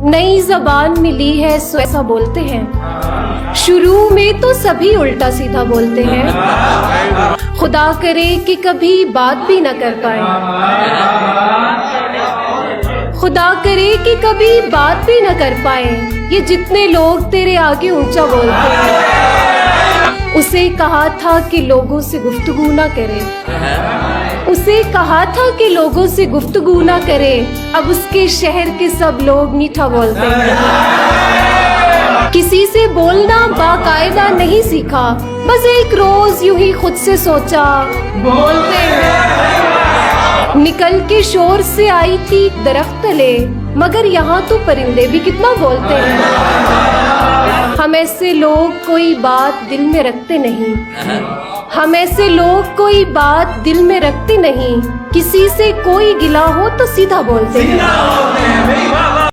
नई जबान मिली है सो ऐसा बोलते हैं। शुरू में तो सभी उल्टा सीधा बोलते हैं। खुदा करे कि कभी बात भी न कर पाए, खुदा करे कि कभी बात भी न कर पाए। ये जितने लोग तेरे आगे ऊंचा बोलते हैं। उसे कहा था कि लोगों से गुफ्तगू ना करे, उसे कहा था कि लोगों से गुफ्तगू ना करे। अब उसके शहर के सब लोग मीठा बोलते हैं। किसी से बोलना बाकायदा नहीं सीखा, बस एक रोज यूं ही खुद से सोचा बोलते हैं। निकल के शोर से आई थी दरख्त तले, मगर यहाँ तो परिंदे भी कितना बोलते हैं। हम ऐसे लोग कोई बात दिल में रखते नहीं, हम ऐसे लोग कोई बात दिल में रखते नहीं। किसी से कोई गिला हो तो सीधा बोलते हैं।